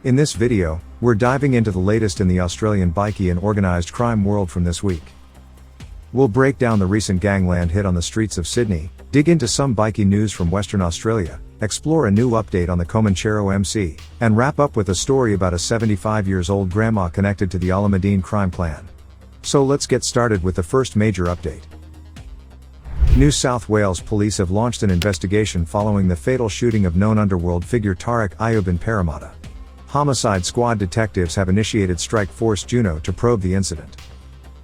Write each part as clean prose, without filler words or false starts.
In this video, we're diving into the latest in the Australian bikie and organised crime world from this week. We'll break down the recent gangland hit on the streets of Sydney, dig into some bikie news from Western Australia, explore a new update on the Comanchero MC, and wrap up with a story about a 75-year-old grandma connected to the Alameddine crime clan. So let's get started with the first major update. New South Wales police have launched an investigation following the fatal shooting of known underworld figure Tari Iub in Parramatta. Homicide Squad detectives have initiated Strike Force Juno to probe the incident.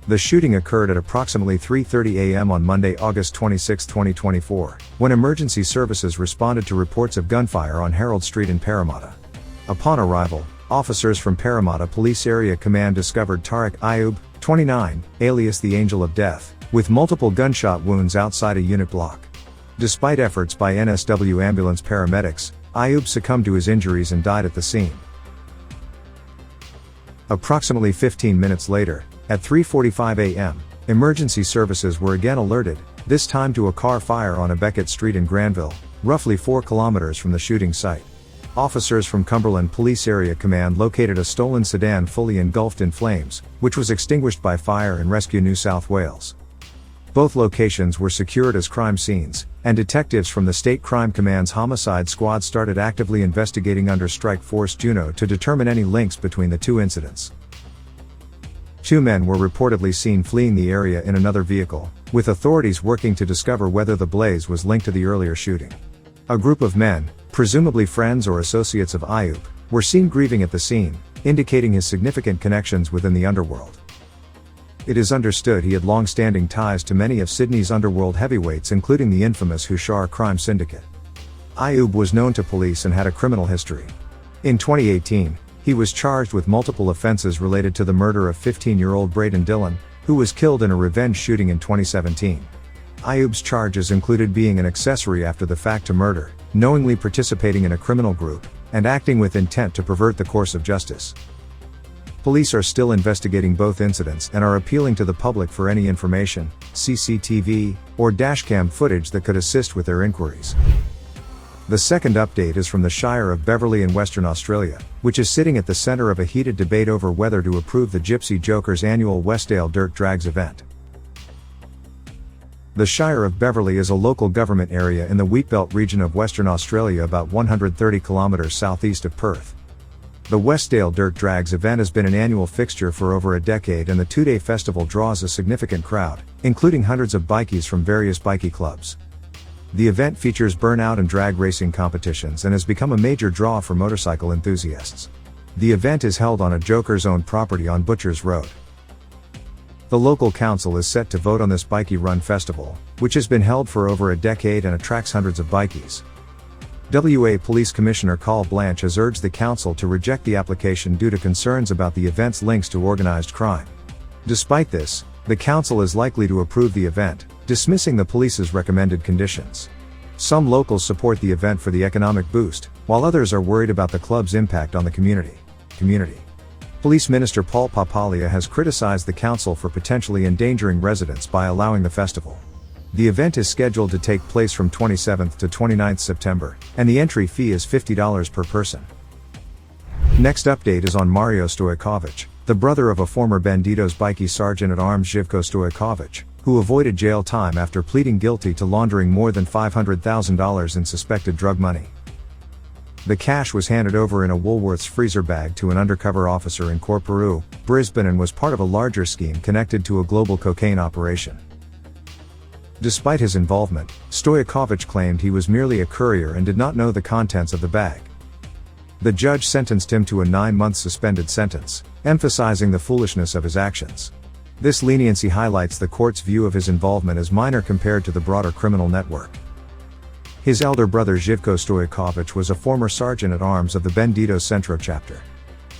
The shooting occurred at approximately 3:30 a.m. on Monday, August 26, 2024, when emergency services responded to reports of gunfire on Herald Street in Parramatta. Upon arrival, officers from Parramatta Police Area Command discovered Tari Iub, 29, alias the Angel of Death, with multiple gunshot wounds outside a unit block. Despite efforts by NSW ambulance paramedics, Iub succumbed to his injuries and died at the scene. Approximately 15 minutes later, at 3:45 a.m., emergency services were again alerted, this time to a car fire on Beckett Street in Granville, roughly 4 kilometers from the shooting site. Officers from Cumberland Police Area Command located a stolen sedan fully engulfed in flames, which was extinguished by Fire and Rescue New South Wales. Both locations were secured as crime scenes, and detectives from the State Crime Command's Homicide Squad started actively investigating under Strike Force Juno to determine any links between the two incidents. Two men were reportedly seen fleeing the area in another vehicle, with authorities working to discover whether the blaze was linked to the earlier shooting. A group of men, presumably friends or associates of Iub, were seen grieving at the scene, indicating his significant connections within the underworld. It is understood he had long-standing ties to many of Sydney's underworld heavyweights, including the infamous Hushar crime syndicate. Iub was known to police and had a criminal history. In 2018, he was charged with multiple offences related to the murder of 15-year-old Braden Dillon, who was killed in a revenge shooting in 2017. Iub's charges included being an accessory after the fact to murder, knowingly participating in a criminal group, and acting with intent to pervert the course of justice. Police are still investigating both incidents and are appealing to the public for any information, CCTV, or dashcam footage that could assist with their inquiries. The second update is from the Shire of Beverley in Western Australia, which is sitting at the centre of a heated debate over whether to approve the Gypsy Jokers annual Westdale Dirt Drags event. The Shire of Beverley is a local government area in the Wheatbelt region of Western Australia, about 130 kilometres southeast of Perth. The Westdale Dirt Drags event has been an annual fixture for over a decade, and the two-day festival draws a significant crowd, including hundreds of bikies from various bikie clubs. The event features burnout and drag racing competitions and has become a major draw for motorcycle enthusiasts. The event is held on a Jokers-owned property on Butchers Road. The local council is set to vote on this bikie run festival, which has been held for over a decade and attracts hundreds of bikies. WA Police Commissioner Carl Blanche has urged the council to reject the application due to concerns about the event's links to organised crime. Despite this, the council is likely to approve the event, dismissing the police's recommended conditions. Some locals support the event for the economic boost, while others are worried about the club's impact on the community. Police Minister Paul Papalia has criticised the council for potentially endangering residents by allowing the festival. The event is scheduled to take place from 27th to 29th September, and the entry fee is $50 per person. Next update is on Mario Stokovich, the brother of a former Bandidos bikie Sergeant-at-Arms Živko Stokovich, who avoided jail time after pleading guilty to laundering more than $500,000 in suspected drug money. The cash was handed over in a Woolworths freezer bag to an undercover officer in Courier, Brisbane, and was part of a larger scheme connected to a global cocaine operation. Despite his involvement, Stokovich claimed he was merely a courier and did not know the contents of the bag. The judge sentenced him to a 9-month suspended sentence, emphasizing the foolishness of his actions. This leniency highlights the court's view of his involvement as minor compared to the broader criminal network. His elder brother Živko Stokovich was a former sergeant-at-arms of the Bandidos Centro chapter.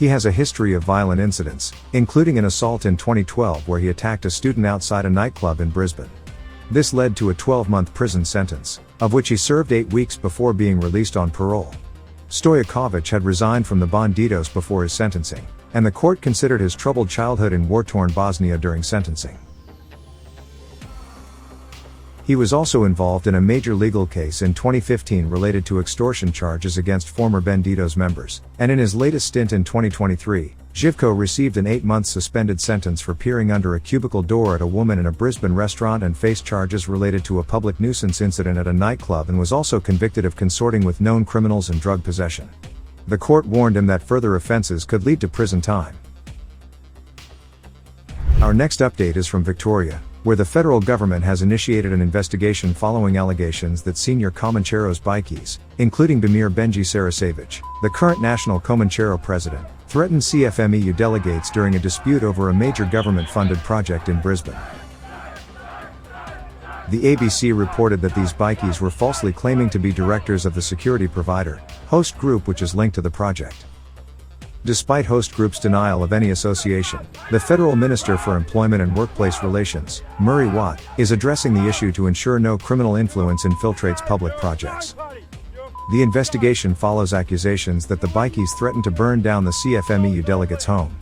He has a history of violent incidents, including an assault in 2012 where he attacked a student outside a nightclub in Brisbane. This led to a 12-month prison sentence, of which he served 8 weeks before being released on parole. Stokovich had resigned from the Bandidos before his sentencing, and the court considered his troubled childhood in war-torn Bosnia during sentencing. He was also involved in a major legal case in 2015 related to extortion charges against former Bandidos members, and in his latest stint in 2023, Živko received an 8-month suspended sentence for peering under a cubicle door at a woman in a Brisbane restaurant and faced charges related to a public nuisance incident at a nightclub and was also convicted of consorting with known criminals and drug possession. The court warned him that further offenses could lead to prison time. Our next update is from Victoria, where the federal government has initiated an investigation following allegations that senior Comanchero's bikies, including Bimir Benji Sarasevich, the current national Comanchero president, threatened CFMEU delegates during a dispute over a major government-funded project in Brisbane. The ABC reported that these bikies were falsely claiming to be directors of the security provider, Host Group, which is linked to the project. Despite Host Group's denial of any association, the Federal Minister for Employment and Workplace Relations, Murray Watt, is addressing the issue to ensure no criminal influence infiltrates public projects. The investigation follows accusations that the bikies threatened to burn down the CFMEU delegate's home.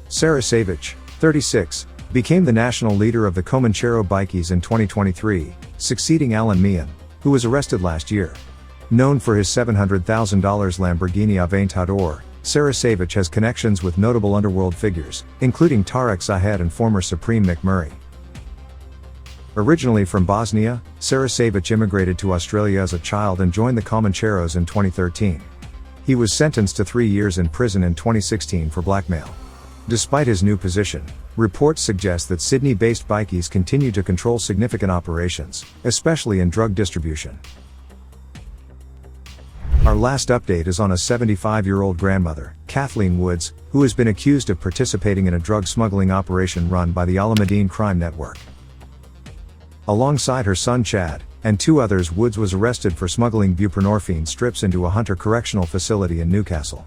Sarasevich, 36, became the national leader of the Comanchero bikies in 2023, succeeding Alameddine, who was arrested last year. Known for his $700,000 Lamborghini Aventador, Sarasevich has connections with notable underworld figures, including Tarek Zahed and former Supreme McMurray. Originally from Bosnia, Sarasevich immigrated to Australia as a child and joined the Comancheros in 2013. He was sentenced to 3 years in prison in 2016 for blackmail. Despite his new position, reports suggest that Sydney-based bikies continue to control significant operations, especially in drug distribution. Our last update is on a 75-year-old grandmother, Kathleen Woods, who has been accused of participating in a drug smuggling operation run by the Alameddine crime network. Alongside her son Chad, and 2 others, Woods was arrested for smuggling buprenorphine strips into a Hunter Correctional Facility in Newcastle.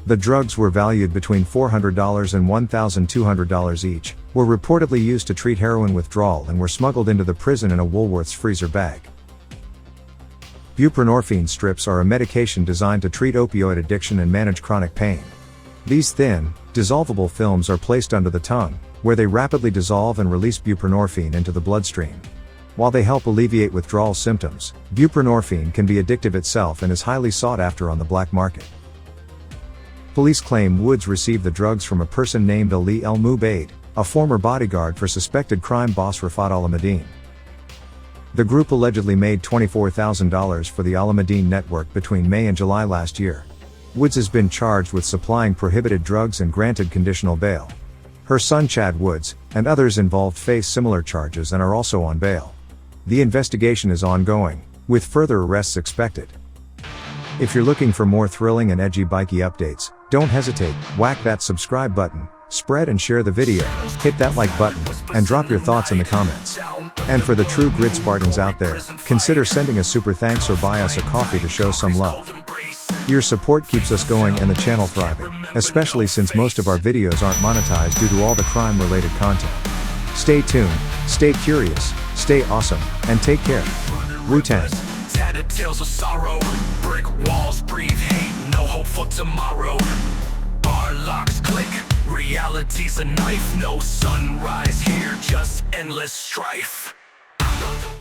The drugs were valued between $400 and $1,200 each, were reportedly used to treat heroin withdrawal and were smuggled into the prison in a Woolworths freezer bag. Buprenorphine strips are a medication designed to treat opioid addiction and manage chronic pain. These thin, dissolvable films are placed under the tongue, where they rapidly dissolve and release buprenorphine into the bloodstream. While they help alleviate withdrawal symptoms, buprenorphine can be addictive itself and is highly sought after on the black market. Police claim Woods received the drugs from a person named Ali El Mubaid, a former bodyguard for suspected crime boss Rafat Alameddine. The group allegedly made $24,000 for the Alameddine network between May and July last year. Woods has been charged with supplying prohibited drugs and granted conditional bail. Her son Chad Woods, and others involved face similar charges and are also on bail. The investigation is ongoing, with further arrests expected. If you're looking for more thrilling and edgy bikie updates, don't hesitate, whack that subscribe button, spread and share the video, hit that like button, and drop your thoughts in the comments. And for the true grit Spartans out there, consider sending a super thanks or buy us a coffee to show some love. Your support keeps us going and the channel thriving, especially since most of our videos aren't monetized due to all the crime-related content. Stay tuned, stay curious, stay awesome, and take care. Wu-Tang. Tattered tales of sorrow, brick walls breathe hate, no hope for tomorrow. Bar locks click, reality's a knife, no sunrise here, just endless strife.